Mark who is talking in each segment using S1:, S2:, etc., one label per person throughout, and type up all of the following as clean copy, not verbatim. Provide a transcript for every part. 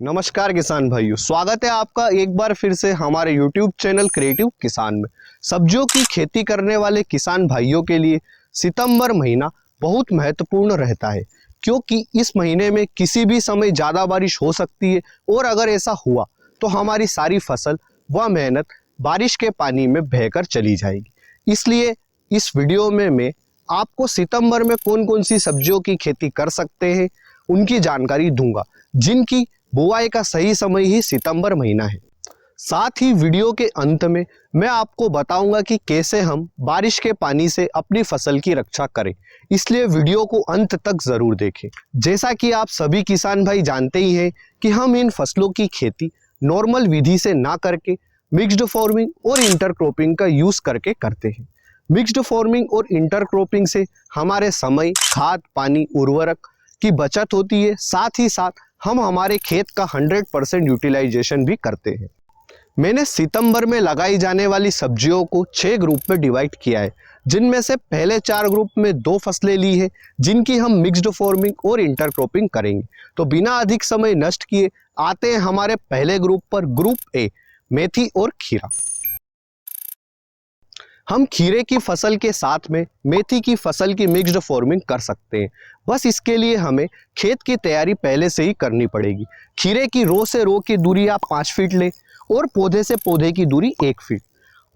S1: नमस्कार किसान भाइयों, स्वागत है आपका एक बार फिर से हमारे YouTube चैनल क्रिएटिव किसान में। सब्जियों की खेती करने वाले किसान भाइयों के लिए सितंबर महीना बहुत महत्वपूर्ण रहता है, क्योंकि इस महीने में किसी भी समय ज़्यादा बारिश हो सकती है और अगर ऐसा हुआ तो हमारी सारी फसल व मेहनत बारिश के पानी में बहकर चली जाएगी। इसलिए इस वीडियो में मैं आपको सितंबर में कौन कौन सी सब्जियों की खेती कर सकते हैं उनकी जानकारी दूंगा, जिनकी बुआई का सही समय ही सितंबर महीना है। साथ ही वीडियो के अंत में मैं आपको बताऊंगा कि कैसे हम बारिश के पानी से अपनी फसल की रक्षा करें, इसलिए वीडियो को अंत तक जरूर देखें। जैसा कि आप सभी किसान भाई जानते ही हैं कि हम इन फसलों की खेती नॉर्मल विधि से ना करके मिक्स्ड फार्मिंग और इंटरक्रॉपिंग का यूज करके करते हैं। मिक्स्ड फार्मिंग और इंटरक्रॉपिंग से हमारे समय, खाद, पानी, उर्वरक की बचत होती है, साथ ही साथ हम हमारे खेत का 100% यूटिलाइजेशन भी करते हैं। मैंने सितंबर में लगाई जाने वाली सब्जियों को 6 ग्रुप में डिवाइड किया है, जिनमें से पहले 4 ग्रुप में 2 फसलें ली है जिनकी हम मिक्स्ड फार्मिंग और इंटरक्रॉपिंग करेंगे। तो बिना अधिक समय नष्ट किए आते हैं हमारे पहले ग्रुप पर, ग्रुप ए, मेथी और खीरा। हम खीरे की फसल के साथ में मेथी की फसल की मिक्स्ड फार्मिंग कर सकते हैं। बस इसके लिए हमें खेत की तैयारी पहले से ही करनी पड़ेगी। खीरे की रो से रो की दूरी आप 5 फीट लें और पौधे से पौधे की दूरी 1 फीट,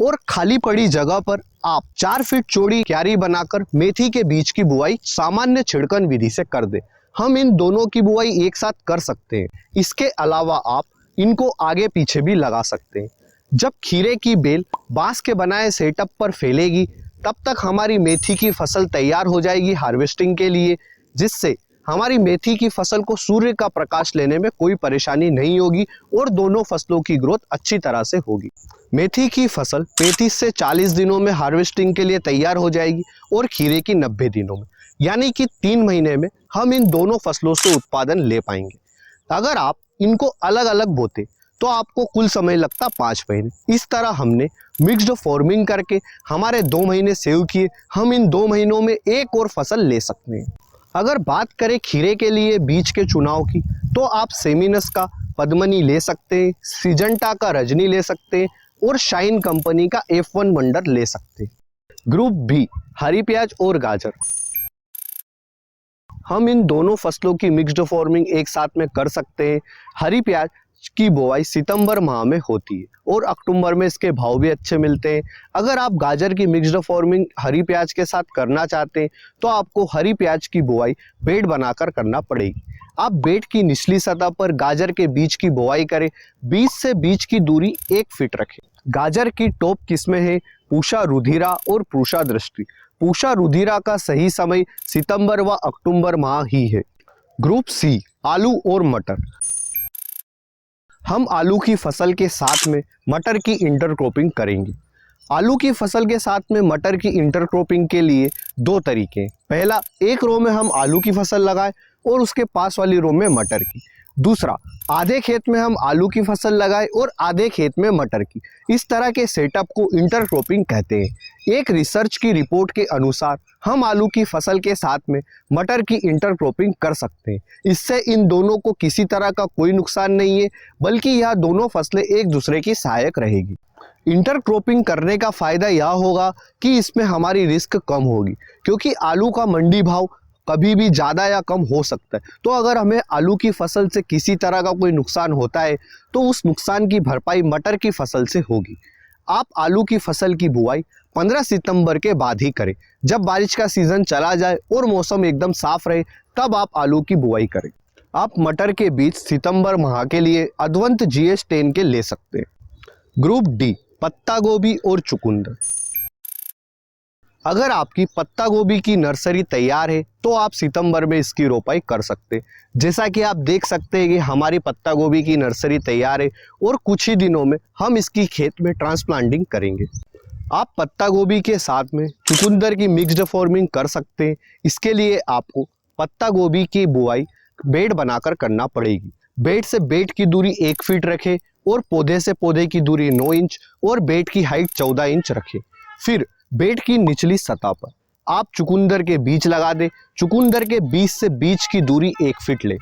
S1: और खाली पड़ी जगह पर आप 4 फीट चौड़ी क्यारी बनाकर मेथी के बीज की बुआई सामान्य छिड़कन विधि से कर दें। हम इन दोनों की बुआई एक साथ कर सकते हैं। इसके अलावा आप इनको आगे पीछे भी लगा सकते हैं। जब खीरे की बेल बांस के बनाए सेटअप पर फैलेगी, तब तक हमारी मेथी की फसल तैयार हो जाएगी हार्वेस्टिंग के लिए, जिससे हमारी मेथी की फसल को सूर्य का प्रकाश लेने में कोई परेशानी नहीं होगी और दोनों फसलों की ग्रोथ अच्छी तरह से होगी। मेथी की फसल 35 से 40 दिनों में हार्वेस्टिंग के लिए तैयार हो जाएगी और खीरे की 90 दिनों में, यानी कि 3 महीने में हम इन दोनों फसलों से उत्पादन ले पाएंगे। अगर आप इनको अलग अलग बोते तो आपको कुल समय लगता 5 महीने। इस तरह हमने मिक्स्ड फार्मिंग करके हमारे 2 महीने सेव किए। हम इन 2 महीनों में एक और फसल ले सकते हैं। अगर बात करें खीरे के लिए बीज के चुनाव की, तो आप सेमिनस का पद्मनी ले सकते हैं, सिजेंटा का रजनी ले सकते हैं और शाइन कंपनी का F1 वंडर ले सकते हैं। ग्रुप बी, हरी प्याज और गाजर। हम इन दोनों फसलों की मिक्स्ड फार्मिंग एक साथ में कर सकते हैं। हरी प्याज की बुआई सितंबर माह में होती है और अक्टूबर में इसके भाव भी अच्छे मिलते हैं। अगर आप गाजर की मिक्स्ड फार्मिंग हरी प्याज के साथ करना चाहते हैं तो आपको हरी प्याज की बुआई बेड बनाकर करना पड़ेगी। आप बेड की निचली सतह पर गाजर के बीज की बुआई करें। बीज से बीज की दूरी 1 फीट रखें। गाजर की टॉप किस्में हैं पूषा रुधिरा और पूषा दृष्टि। पूषा रुधिरा का सही समय सितंबर व अक्टूबर माह ही है। ग्रुप सी, आलू और मटर। हम आलू की फसल के साथ में मटर की इंटरक्रॉपिंग करेंगे। आलू की फसल के साथ में मटर की इंटरक्रॉपिंग के लिए 2 तरीके हैं। पहला, एक रो में हम आलू की फसल लगाएं और उसके पास वाली रो में मटर की। दूसरा, आधे खेत में हम आलू की फसल लगाएं और आधे खेत में मटर की। इस तरह के सेटअप को इंटरक्रॉपिंग कहते हैं। एक रिसर्च की रिपोर्ट के अनुसार हम आलू की फसल के साथ में मटर की इंटरक्रॉपिंग कर सकते हैं। इससे इन दोनों को किसी तरह का कोई नुकसान नहीं है, बल्कि यह दोनों फसलें एक दूसरे की सहायक रहेगी। इंटरक्रॉपिंग करने का फायदा यह होगा कि इसमें हमारी रिस्क कम होगी, क्योंकि आलू का मंडी भाव कभी भी ज़्यादा या कम हो सकता है। तो अगर हमें आलू की फसल से किसी तरह का कोई नुकसान होता है तो उस नुकसान की भरपाई मटर की फसल से होगी। आप आलू की फसल की बुआई 15 सितंबर के बाद ही करें। जब बारिश का सीजन चला जाए और मौसम एकदम साफ रहे, तब आप आलू की बुआई करें। आप मटर के बीज सितंबर माह के लिए अद्वंत GS10 के ले सकते हैं। ग्रुप डी, पत्ता गोभी और चुकंदर। अगर आपकी पत्ता गोभी की नर्सरी तैयार है तो आप सितंबर में इसकी रोपाई कर सकते हैं। जैसा कि आप देख सकते हैं कि हमारी पत्ता गोभी की नर्सरी तैयार है और कुछ ही दिनों में हम इसकी खेत में ट्रांसप्लांटिंग करेंगे। आप पत्ता गोभी के साथ में चुकंदर की मिक्स्ड फार्मिंग कर सकते हैं। इसके लिए आपको पत्ता गोभी की बुआई बेड बनाकर करना पड़ेगी। बेड से बेड की दूरी 1 फीट रखें और पौधे से पौधे की दूरी 9 इंच और बेड की हाइट 14 इंच रखें। फिर बेड की निचली सतह पर आप चुकंदर के बीज लगा दें। चुकंदर के बीज से बीज की दूरी 1 फीट लें।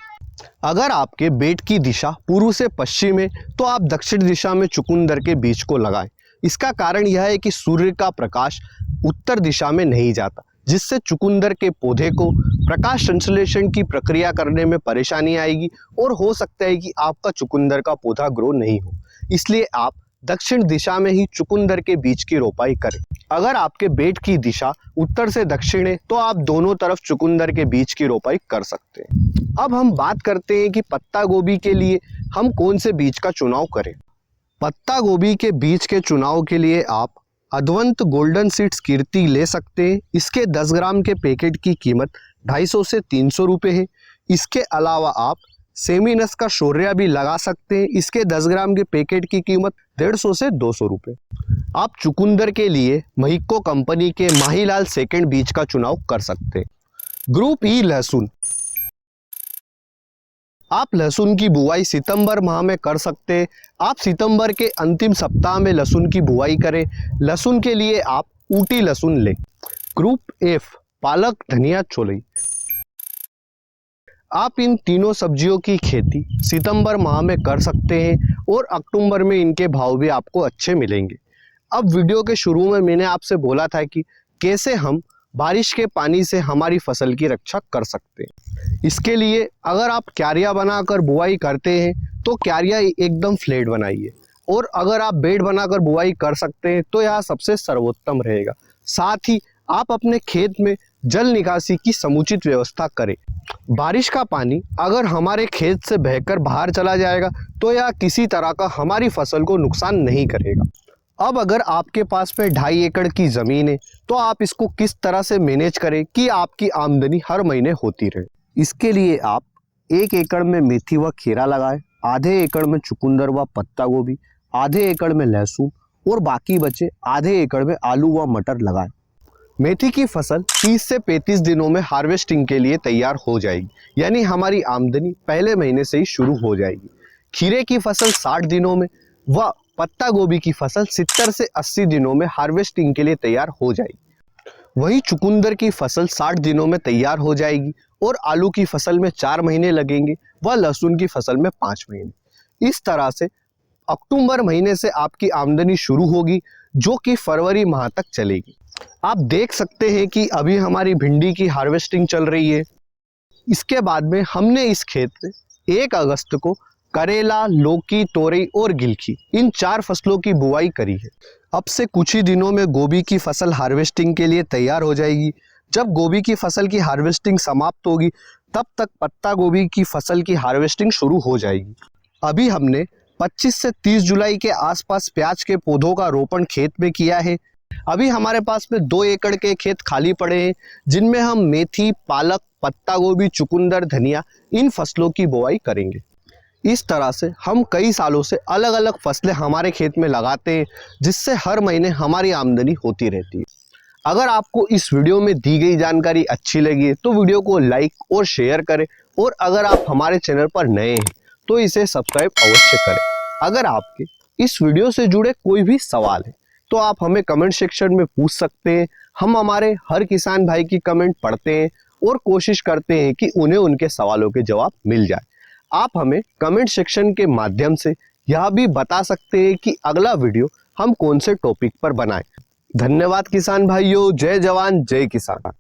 S1: अगर आपके बेड की दिशा पूर्व से पश्चिम है तो आप दक्षिण दिशा में चुकंदर के बीज को लगाएं। इसका कारण यह है कि सूर्य का प्रकाश उत्तर दिशा में नहीं जाता, जिससे चुकंदर के पौधे को प्रकाश संश्लेषण की प्रक्रिया करने में परेशानी आएगी और हो सकता है कि आपका चुकंदर का पौधा ग्रो नहीं हो। इसलिए आप दक्षिण दिशा में ही चुकंदर के बीज की रोपाई करें। अगर आपके बेड की दिशा उत्तर से दक्षिण है तो आप दोनों तरफ चुकंदर के बीज की रोपाई कर सकते हैं। अब हम बात करते हैं कि पत्ता गोभी के लिए हम कौन से बीज का चुनाव करें। पत्ता गोभी के बीज के चुनाव के लिए आप अद्वंत गोल्डन सीड्स कीर्ति ले सकते हैं। इसके 10 ग्राम के पैकेट की कीमत 250 से 300 रुपये है। इसके अलावा आप सेमिनस का शौर्य भी लगा सकते हैं। इसके 10 ग्राम के पैकेट की कीमत 150 से 200 रुपये। आप चुकंदर के लिए महिको कंपनी के माहीलाल सेकंड बीज का चुनाव कर सकते हैं। ग्रुप ई लहसुन, आप लहसुन की बुआई सितंबर माह में कर सकते हैं। आप सितंबर के अंतिम सप्ताह में लहसुन की बुआई करें। लहसुन के लिए आप ऊटी लहसुन लें। ग्रुप एफ पालक, धनिया, चौलाई, आप इन तीनों सब्जियों की खेती सितंबर माह में कर सकते हैं और अक्टूबर में इनके भाव भी आपको अच्छे मिलेंगे। अब वीडियो के शुरू में मैंने आपसे बोला था कि कैसे हम बारिश के पानी से हमारी फसल की रक्षा कर सकते हैं। इसके लिए अगर आप क्यारियां बनाकर बुआई करते हैं तो क्यारियां एकदम फ्लैट बनाइए, और अगर आप बेड बनाकर बुआई कर सकते हैं तो यह सबसे सर्वोत्तम रहेगा। साथ ही आप अपने खेत में जल निकासी की समुचित व्यवस्था करें। बारिश का पानी अगर हमारे खेत से बहकर बाहर चला जाएगा तो यह किसी तरह का हमारी फसल को नुकसान नहीं करेगा। अब अगर आपके पास में 2.5 एकड़ की ज़मीन है तो आप इसको किस तरह से मैनेज करें कि आपकी आमदनी हर महीने होती रहे। इसके लिए आप 1 एकड़ में मेथी व खीरा लगाएं, आधे एकड़ में चुकंदर व पत्ता गोभी, आधे एकड़ में लहसुन और बाकी बचे आधे एकड़ में आलू व मटर लगाएं। मेथी की फसल 30 से 35 दिनों में हार्वेस्टिंग के लिए तैयार हो जाएगी, यानी हमारी आमदनी पहले महीने से ही शुरू हो जाएगी। खीरे की फसल 60 दिनों में व पत्ता गोभी की फसल 70 से 80 दिनों में हार्वेस्टिंग के लिए तैयार हो जाएगी। वहीं चुकंदर की फसल 60 दिनों में तैयार हो जाएगी और आलू की फसल में 4 महीने लगेंगे व लहसुन की फसल में 5 महीने। इस तरह से अक्टूबर महीने से आपकी आमदनी शुरू होगी, जो कि फरवरी माह तक चलेगी। आप देख सकते हैं कि अभी हमारी भिंडी की हार्वेस्टिंग चल रही है। इसके बाद में हमने इस खेत में 1 अगस्त को करेला, लौकी, तोरई और गिलकी इन 4 फसलों की बुआई करी है। अब से कुछ ही दिनों में गोभी की फसल हार्वेस्टिंग के लिए तैयार हो जाएगी। जब गोभी की फसल की हार्वेस्टिंग समाप्त होगी तब तक पत्ता गोभी की फसल की हार्वेस्टिंग शुरू हो जाएगी। अभी हमने 25 से 30 जुलाई के आसपास प्याज के पौधों का रोपण खेत में किया है। अभी हमारे पास में 2 एकड़ के खेत खाली पड़े हैं, जिनमें हम मेथी, पालक, पत्ता गोभी, चुकंदर, धनिया इन फसलों की बुआई करेंगे। इस तरह से हम कई सालों से अलग अलग फसलें हमारे खेत में लगाते हैं, जिससे हर महीने हमारी आमदनी होती रहती है। अगर आपको इस वीडियो में दी गई जानकारी अच्छी लगी है तो वीडियो को लाइक और शेयर करें, और अगर आप हमारे चैनल पर नए हैं तो इसे सब्सक्राइब अवश्य करें। अगर आपके इस वीडियो से जुड़े कोई भी सवाल है तो आप हमें कमेंट सेक्शन में पूछ सकते हैं। हम हमारे हर किसान भाई की कमेंट पढ़ते हैं और कोशिश करते हैं कि उन्हें उनके सवालों के जवाब मिल जाए। आप हमें कमेंट सेक्शन के माध्यम से यह भी बता सकते हैं कि अगला वीडियो हम कौन से टॉपिक पर बनाएं। धन्यवाद किसान भाइयों। जय जवान जय किसान।